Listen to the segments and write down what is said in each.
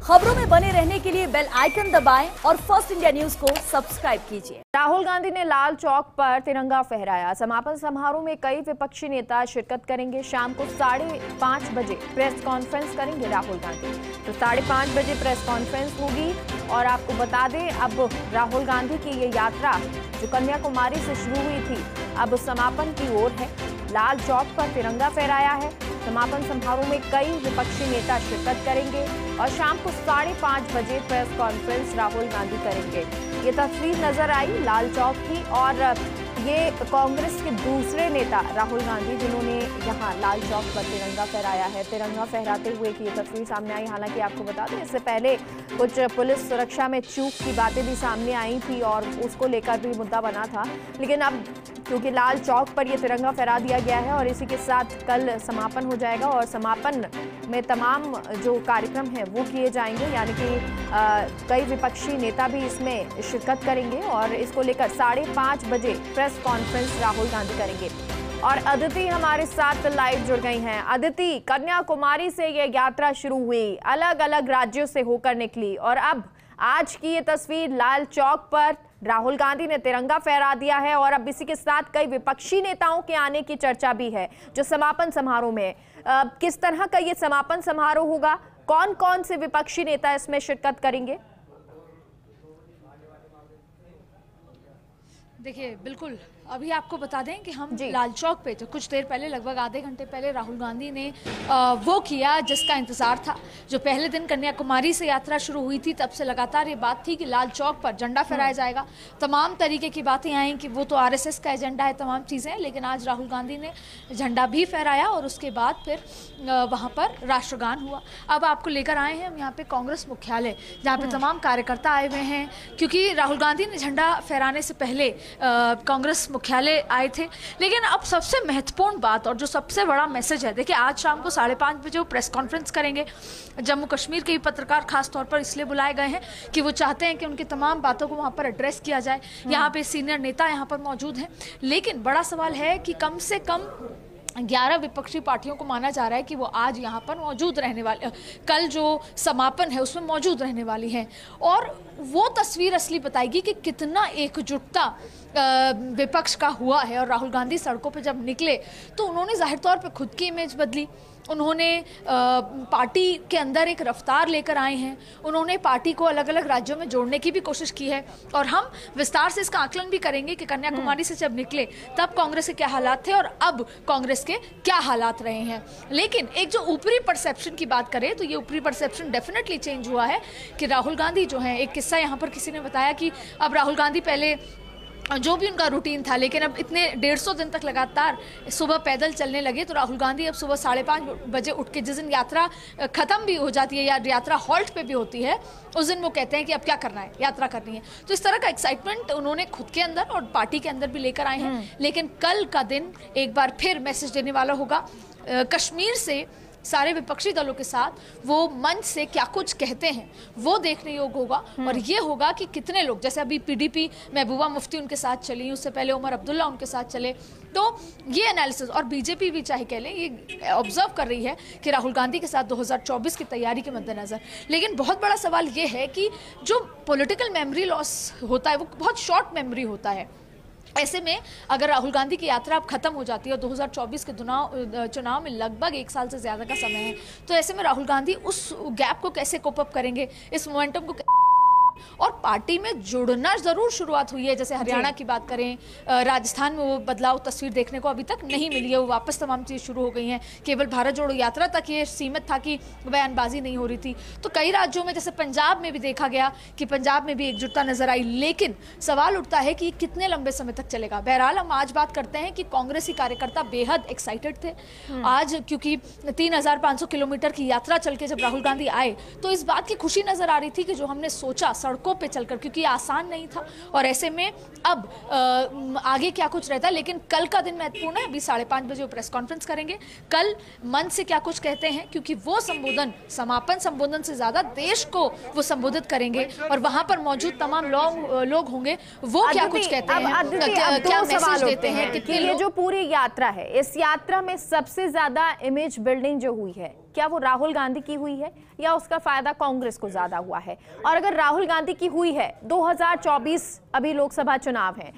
खबरों में बने रहने के लिए बेल आइकन दबाएं और फर्स्ट इंडिया न्यूज को सब्सक्राइब कीजिए। राहुल गांधी ने लाल चौक पर तिरंगा फहराया। समापन समारोह में कई विपक्षी नेता शिरकत करेंगे। शाम को 5:30 बजे प्रेस कॉन्फ्रेंस करेंगे राहुल गांधी। तो 5:30 बजे प्रेस कॉन्फ्रेंस होगी। और आपको बता दें, अब राहुल गांधी की ये यात्रा जो कन्याकुमारी से शुरू हुई थी, अब समापन की ओर है। लाल चौक पर तिरंगा फहराया है। समापन समारोह में कई विपक्षी नेता शिरकत करेंगे और शाम को 5:30 बजे प्रेस कॉन्फ्रेंस राहुल गांधी करेंगे। ये तस्वीर नजर आई लाल चौक की, और ये कांग्रेस के दूसरे नेता राहुल गांधी जिन्होंने यहाँ लाल चौक पर तिरंगा फहराया है। तिरंगा फहराते हुए की ये तस्वीर सामने आई। हालांकि आपको बता दें, इससे पहले कुछ पुलिस सुरक्षा में चूक की बातें भी सामने आई थी और उसको लेकर भी मुद्दा बना था। लेकिन अब क्योंकि लाल चौक पर ये तिरंगा फहरा दिया गया है और इसी के साथ कल समापन हो जाएगा और समापन में तमाम जो कार्यक्रम हैं वो किए जाएंगे, यानी कि कई विपक्षी नेता भी इसमें शिरकत करेंगे और इसको लेकर 5:30 बजे प्रेस कॉन्फ्रेंस राहुल गांधी करेंगे। और अदिति हमारे साथ लाइव जुड़ गई हैं। अदिति, कन्याकुमारी से ये यात्रा शुरू हुई, अलग अलग राज्यों से होकर निकली और अब आज की ये तस्वीर लाल चौक पर राहुल गांधी ने तिरंगा फहरा दिया है और अब इसी के साथ कई विपक्षी नेताओं के आने की चर्चा भी है जो समापन समारोह में। किस तरह का ये समापन समारोह होगा, कौन कौन से विपक्षी नेता इसमें शिरकत करेंगे? देखिए, बिल्कुल अभी आपको बता दें कि हम लाल चौक पे, जो कुछ देर पहले, लगभग आधे घंटे पहले राहुल गांधी ने वो किया जिसका इंतजार था। जो पहले दिन कन्याकुमारी से यात्रा शुरू हुई थी, तब से लगातार ये बात थी कि लाल चौक पर झंडा फहराया जाएगा। तमाम तरीके की बातें आई कि वो तो आरएसएस का एजेंडा है, तमाम चीज़ें, लेकिन आज राहुल गांधी ने झंडा भी फहराया और उसके बाद फिर वहाँ पर राष्ट्रगान हुआ। अब आपको लेकर आए हैं हम यहाँ पे कांग्रेस मुख्यालय, जहाँ पे तमाम कार्यकर्ता आए हुए हैं, क्योंकि राहुल गांधी ने झंडा फहराने से पहले कांग्रेस मुख्यालय आए थे। लेकिन अब सबसे महत्वपूर्ण बात और जो सबसे बड़ा मैसेज है, देखिए, आज शाम को 5:30 बजे वो प्रेस कॉन्फ्रेंस करेंगे। जम्मू कश्मीर के पत्रकार खास तौर पर इसलिए बुलाए गए हैं कि वो चाहते हैं कि उनकी तमाम बातों को वहां पर एड्रेस किया जाए। यहाँ पे सीनियर नेता यहाँ पर मौजूद हैं, लेकिन बड़ा सवाल है कि कम से कम 11 विपक्षी पार्टियों को माना जा रहा है कि वो आज यहाँ पर मौजूद रहने वाले, कल जो समापन है उसमें मौजूद रहने वाली हैं। और वो तस्वीर असली बताएगी कि कितना एकजुटता विपक्ष का हुआ है। और राहुल गांधी सड़कों पे जब निकले तो उन्होंने जाहिर तौर पे खुद की इमेज बदली। उन्होंने पार्टी के अंदर एक रफ्तार लेकर आए हैं। उन्होंने पार्टी को अलग अलग राज्यों में जोड़ने की भी कोशिश की है और हम विस्तार से इसका आकलन भी करेंगे कि कन्याकुमारी से जब निकले तब कांग्रेस के क्या हालात थे और अब कांग्रेस के क्या हालात रहे हैं। लेकिन एक जो ऊपरी परसेप्शन की बात करें तो ये ऊपरी परसेप्शन डेफिनेटली चेंज हुआ है कि राहुल गांधी जो है, एक किस्सा यहाँ पर किसी ने बताया कि अब राहुल गांधी पहले जो भी उनका रूटीन था, लेकिन अब इतने 150 दिन तक लगातार सुबह पैदल चलने लगे, तो राहुल गांधी अब सुबह 5:30 बजे उठ के, जिस दिन यात्रा खत्म भी हो जाती है या यात्रा हॉल्ट पे भी होती है, उस दिन वो कहते हैं कि अब क्या करना है, यात्रा करनी है। तो इस तरह का एक्साइटमेंट उन्होंने खुद के अंदर और पार्टी के अंदर भी लेकर आए हैं। लेकिन कल का दिन एक बार फिर मैसेज देने वाला होगा। कश्मीर से सारे विपक्षी दलों के साथ वो मंच से क्या कुछ कहते हैं वो देखने योग्य होगा। और ये होगा कि कितने लोग, जैसे अभी पीडीपी महबूबा मुफ्ती उनके साथ चली, उससे पहले उमर अब्दुल्ला उनके साथ चले, तो ये एनालिसिस, और बीजेपी भी चाहे कह लें, ये ऑब्जर्व कर रही है कि राहुल गांधी के साथ 2024 की तैयारी के मद्देनजर। लेकिन बहुत बड़ा सवाल ये है कि जो पॉलिटिकल मेमोरी लॉस होता है वो बहुत शॉर्ट मेमोरी होता है। ऐसे में अगर राहुल गांधी की यात्रा अब खत्म हो जाती है और 2024 के चुनाव में लगभग 1 साल से ज्यादा का समय है, तो ऐसे में राहुल गांधी उस गैप को कैसे कोप अप करेंगे, इस मोमेंटम को, और पार्टी में जुड़ना जरूर शुरुआत हुई है। जैसे हरियाणा की बात करें, राजस्थान में वो बदलाव तस्वीर देखने को अभी तक नहीं मिली है, वो वापस तमाम चीज़ शुरू हो गई हैं। केवल भारत जोड़ो यात्रा तक ये सीमित था कि बयानबाजी नहीं हो रही थी। तो कई राज्यों में, जैसे पंजाब में भी देखा गया कि पंजाब में भी एकजुटता नजर आई। लेकिन सवाल उठता है कि कितने लंबे समय तक चलेगा। बहरहाल हम आज बात करते हैं कि कांग्रेसी कार्यकर्ता बेहद एक्साइटेड थे आज, क्योंकि 3500 किलोमीटर की यात्रा चल के जब राहुल गांधी आए तो इस बात की खुशी नजर आ रही थी कि जो हमने सोचा सड़कों पे चलकर, क्योंकि आसान नहीं था, और ऐसे में अब आगे क्या कुछ रहता है। लेकिन कल का दिन महत्वपूर्ण है। अभी 5:30 बजे वो प्रेस कॉन्फ्रेंस करेंगे। कल मन से क्या कुछ कहते हैं, क्योंकि वो संबोधन, समापन संबोधन से ज्यादा देश को वो संबोधित करेंगे और वहां पर मौजूद तमाम लोग होंगे, वो क्या कुछ कहते हैं, क्या मैसेज देते हैं। कि ये जो पूरी यात्रा है, इस यात्रा में सबसे ज्यादा इमेज बिल्डिंग जो हुई है, क्या वो राहुल गांधी की हुई है या उसका फायदा कांग्रेस को ज्यादा हुआ है? और अगर राहुल गांधी की हुई है, 2024 अभी लोकसभा चुनाव है,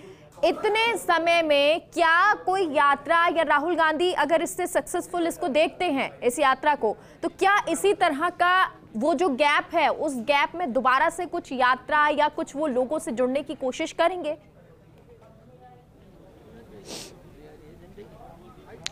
इतने समय में क्या कोई यात्रा या राहुल गांधी अगर इससे सक्सेसफुल इसको देखते हैं इस यात्रा को, तो क्या इसी तरह का वो जो गैप है उस गैप में दोबारा से कुछ यात्रा या कुछ वो लोगों से जुड़ने की कोशिश करेंगे?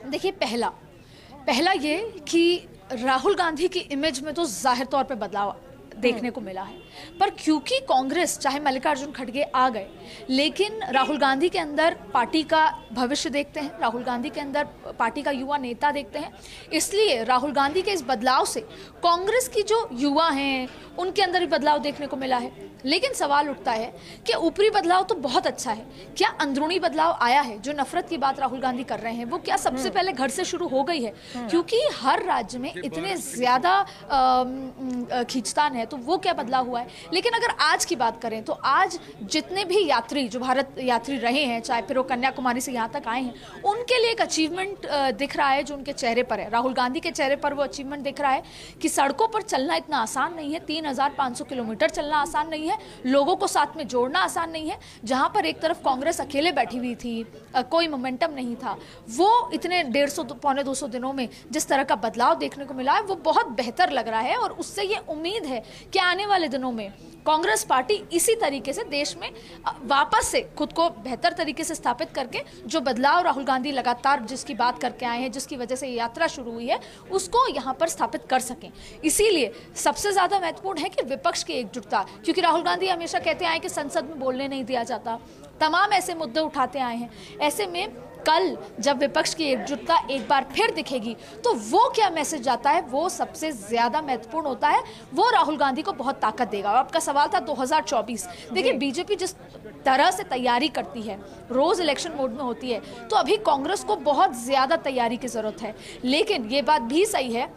देखिए, पहला ये कि राहुल गांधी की इमेज में तो जाहिर तौर पे बदलाव देखने को मिला है, पर क्योंकि कांग्रेस चाहे मल्लिकार्जुन खड़गे आ गए, लेकिन राहुल गांधी के अंदर पार्टी का भविष्य देखते हैं, राहुल गांधी के अंदर पार्टी का युवा नेता देखते हैं, इसलिए राहुल गांधी के इस बदलाव से कांग्रेस की जो युवा हैं उनके अंदर भी बदलाव देखने को मिला है। लेकिन सवाल उठता है कि ऊपरी बदलाव तो बहुत अच्छा है, क्या अंदरूनी बदलाव आया है? जो नफरत की बात राहुल गांधी कर रहे हैं वो क्या सबसे पहले घर से शुरू हो गई है? क्योंकि हर राज्य में इतने ज्यादा खींचतान है, तो वो क्या बदलाव हुआ है? लेकिन अगर आज की बात करें तो आज जितने भी यात्री जो भारत यात्री रहे हैं, चाहे फिर वो कन्याकुमारी से यहाँ तक आए हैं, उनके लिए एक अचीवमेंट दिख रहा है जो उनके चेहरे पर है। राहुल गांधी के चेहरे पर वो अचीवमेंट दिख रहा है कि सड़कों पर चलना इतना आसान नहीं है, 3500 किलोमीटर चलना आसान नहीं है, लोगों को साथ में जोड़ना आसान नहीं है। जहां पर एक तरफ कांग्रेस अकेले बैठी हुई थी, कोई मोमेंटम नहीं था, वो इतने 150 पौने 200 दिनों में जिस तरह का बदलाव देखने को मिला है वो बहुत बेहतर लग रहा है। और उससे ये उम्मीद है कि आने वाले दिनों में कांग्रेस पार्टी इसी तरीके से देश में वापस से खुद को बेहतर तरीके से स्थापित करके जो बदलाव राहुल गांधी लगातार जिसकी बात करके आए हैं, जिसकी वजह से यात्रा शुरू हुई है, उसको यहां पर स्थापित कर सकें। इसीलिए सबसे ज्यादा महत्वपूर्ण है कि विपक्ष की एकजुटता, क्योंकि राहुल गांधी हमेशा कहते आए कि संसद में बोलने नहीं दिया जाता, तमाम ऐसे मुद्दे उठाते आए हैं। ऐसे में कल जब विपक्ष की एकजुटता एक बार फिर दिखेगी तो वो क्या मैसेज जाता है वो सबसे ज्यादा महत्वपूर्ण होता है, वो राहुल गांधी को बहुत ताकत देगा। आपका सवाल था 2024, देखिए बीजेपी जिस तरह से तैयारी करती है, रोज इलेक्शन मोड में होती है, तो अभी कांग्रेस को बहुत ज्यादा तैयारी की जरूरत है। लेकिन ये बात भी सही है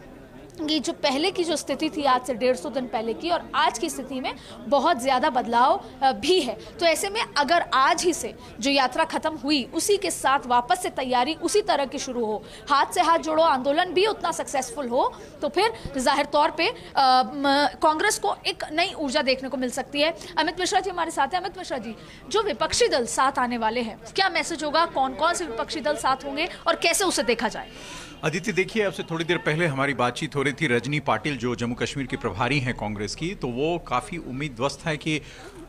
कि जो पहले की जो स्थिति थी आज से 150 दिन पहले की और आज की स्थिति में बहुत ज़्यादा बदलाव भी है। तो ऐसे में अगर आज ही से जो यात्रा खत्म हुई उसी के साथ वापस से तैयारी उसी तरह की शुरू हो, हाथ से हाथ जोड़ो आंदोलन भी उतना सक्सेसफुल हो, तो फिर जाहिर तौर पे कांग्रेस को एक नई ऊर्जा देखने को मिल सकती है। अमित मिश्रा जी हमारे साथ हैं। अमित मिश्रा जी, जो विपक्षी दल साथ आने वाले हैं, क्या मैसेज होगा, कौन कौन से विपक्षी दल साथ होंगे और कैसे उसे देखा जाए? अदिति, देखिए, अब से थोड़ी देर पहले हमारी बातचीत हो रही थी रजनी पाटिल जो जम्मू कश्मीर की प्रभारी हैं कांग्रेस की, तो वो काफ़ी उम्मीदवस्त है कि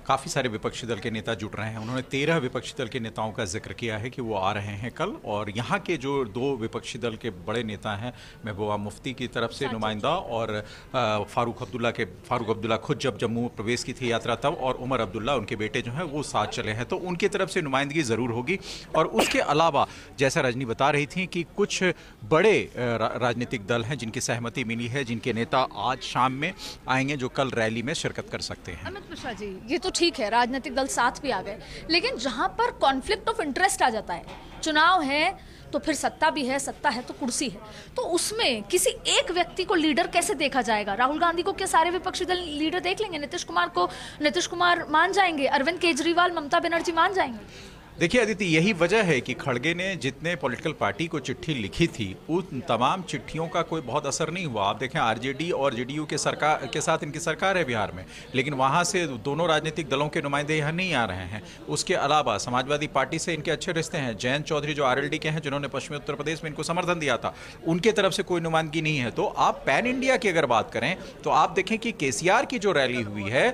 काफ़ी सारे विपक्षी दल के नेता जुट रहे हैं। उन्होंने 13 विपक्षी दल के नेताओं का जिक्र किया है कि वो आ रहे हैं कल, और यहाँ के जो 2 विपक्षी दल के बड़े नेता हैं, महबूबा मुफ्ती की तरफ से नुमाइंदा और फारूक अब्दुल्ला खुद जब जम्मू प्रवेश की थी यात्रा तब, और उमर अब्दुल्ला उनके बेटे जो हैं वो साथ चले हैं, तो उनकी तरफ से नुमाइंदगी ज़रूर होगी। और उसके अलावा जैसा रजनी बता रही थी कि कुछ बड़े राजनीतिक दल हैं जिनकी सहमति मिली है, जिनके नेता आज शाम में आएंगे जो कल रैली में शिरकत कर सकते हैं। अमित मिश्रा जी, ये तो ठीक है, राजनीतिक दल साथ भी आ गए, लेकिन जहां पर कॉन्फ्लिक्ट ऑफ इंटरेस्ट आ जाता है, चुनाव है तो फिर सत्ता भी है, सत्ता है तो कुर्सी है, तो उसमें किसी एक व्यक्ति को लीडर कैसे देखा जाएगा? राहुल गांधी को क्या सारे विपक्षी दल लीडर देख लेंगे? नीतीश कुमार को नीतीश कुमार मान जाएंगे? अरविंद केजरीवाल, ममता बनर्जी मान जाएंगे? देखिए अदिति, यही वजह है कि खड़गे ने जितने पॉलिटिकल पार्टी को चिट्ठी लिखी थी उन तमाम चिट्ठियों का कोई बहुत असर नहीं हुआ। आप देखें, आरजेडी और जेडीयू के सरकार के साथ इनकी सरकार है बिहार में, लेकिन वहां से दोनों राजनीतिक दलों के नुमाइंदे यहाँ नहीं आ रहे हैं। उसके अलावा समाजवादी पार्टी से इनके अच्छे रिश्ते हैं। जयंत चौधरी जो आरएलडी के हैं, जिन्होंने पश्चिमी उत्तर प्रदेश में इनको समर्थन दिया था, उनके तरफ से कोई नुमाइंदगी नहीं है। तो आप पैन इंडिया की अगर बात करें तो आप देखें कि केसीआर की जो रैली हुई है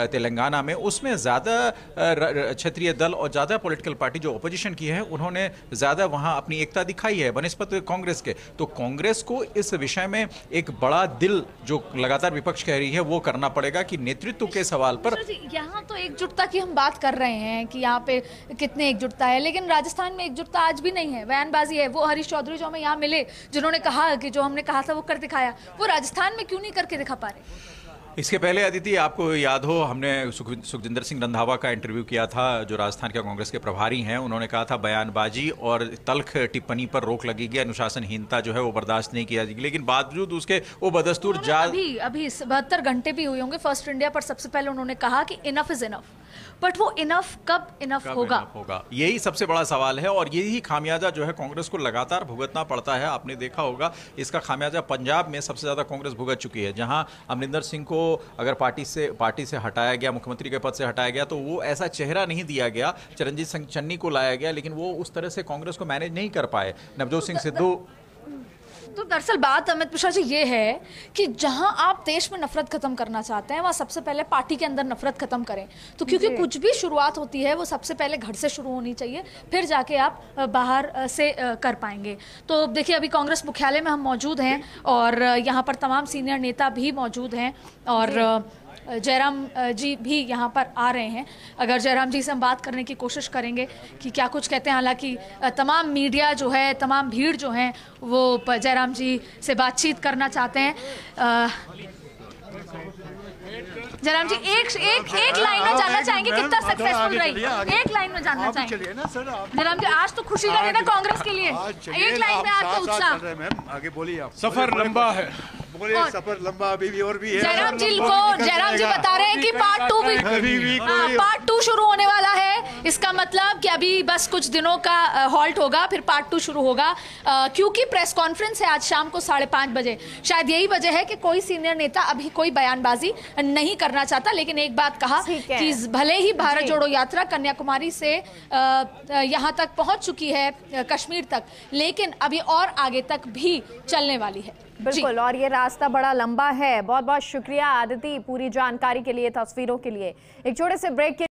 तेलंगाना में, उसमें ज़्यादा क्षेत्रीय दल और ज़्यादा पॉलिटिकल पार्टी जो अपोजिशन की है उन्होंने ज्यादा वहां अपनी एकता दिखाई है बनिस्बत कांग्रेस के। तो कांग्रेस को इस विषय में एक बड़ा दिल जो लगातार विपक्ष कह रही है वो करना पड़ेगा कि नेतृत्व के सवाल पर। यहाँ तो एकजुटता की हम बात कर रहे हैं कि यहाँ पे कितने एकजुटता है, लेकिन राजस्थान में एकजुटता आज भी नहीं है, बयानबाजी है। वो हरीश चौधरी जो हमें यहाँ मिले, जिन्होंने कहा कि जो हमने कहा था वो कर दिखाया, वो राजस्थान में क्यों नहीं करके दिखा पा रहे? इसके पहले अदिति, आपको याद हो, हमने सुखजिंदर सिंह रंधावा का इंटरव्यू किया था जो राजस्थान के कांग्रेस के प्रभारी हैं। उन्होंने कहा था बयानबाजी और तल्ख टिप्पणी पर रोक लगेगी, अनुशासनहीनता जो है वो बर्दाश्त नहीं किया जाएगी, लेकिन बावजूद उसके वो बदस्तूर अभी 72 घंटे भी हुए होंगे फर्स्ट इंडिया पर, सबसे पहले उन्होंने कहा कि इनफ इज इनफ, बट वो इनफ कब इनफ होगा? यही सबसे बड़ा सवाल है और यही खामियाजा जो है कांग्रेस को लगातार भुगतना पड़ता है। आपने देखा होगा इसका खामियाजा पंजाब में सबसे ज्यादा कांग्रेस भुगत चुकी है, जहां अमरिंदर सिंह को अगर पार्टी से हटाया गया, मुख्यमंत्री के पद से हटाया गया, तो वो ऐसा चेहरा नहीं दिया गया। चरणजीत सिंह चन्नी को लाया गया, लेकिन वो उस तरह से कांग्रेस को मैनेज नहीं कर पाए। नवजोत सिंह सिद्धू तो दरअसल बात अमित मिश्रा जी ये है कि जहां आप देश में नफरत खत्म करना चाहते हैं वहां सबसे पहले पार्टी के अंदर नफरत खत्म करें। तो क्योंकि कुछ भी शुरुआत होती है वो सबसे पहले घर से शुरू होनी चाहिए, फिर जाके आप बाहर से कर पाएंगे। तो देखिए अभी कांग्रेस मुख्यालय में हम मौजूद हैं और यहाँ पर तमाम सीनियर नेता भी मौजूद हैं और जयराम जी भी यहाँ पर आ रहे हैं। अगर जयराम जी से हम बात करने की कोशिश करेंगे कि क्या कुछ कहते हैं, हालांकि तमाम मीडिया जो है, तमाम भीड़ जो है वो जयराम जी से बातचीत करना चाहते हैं। जयराम जी एक लाइन में जानना चाहेंगे कितना सक्सेसफुल रही, एक लाइन में जानना चाहेंगे जयराम जी। आज तो खुशी का दिन है कांग्रेस के लिए, एक लाइन में आपका उत्साह। आगे बोलिए आप। सफर लंबा है, बोलिए सफर लंबा अभी भी और भी है। जयराम जी बता रहे हैं कि पार्ट 2 शुरू होने वाला है। इसका मतलब कि अभी बस कुछ दिनों का हॉल्ट होगा, फिर पार्ट 2 शुरू होगा क्योंकि प्रेस कॉन्फ्रेंस है आज शाम को 5:30 बजे। शायद यही वजह है कि कोई सीनियर नेता अभी कोई बयानबाजी नहीं करना चाहता, लेकिन एक बात कहा कि भले ही भारत जोड़ो यात्रा कन्याकुमारी से यहाँ तक पहुंच चुकी है, कश्मीर तक, लेकिन अभी और आगे तक भी चलने वाली है। बिल्कुल, और ये रास्ता बड़ा लंबा है। बहुत बहुत शुक्रिया आदिति पूरी जानकारी के लिए, तस्वीरों के लिए। एक छोटे से ब्रेक के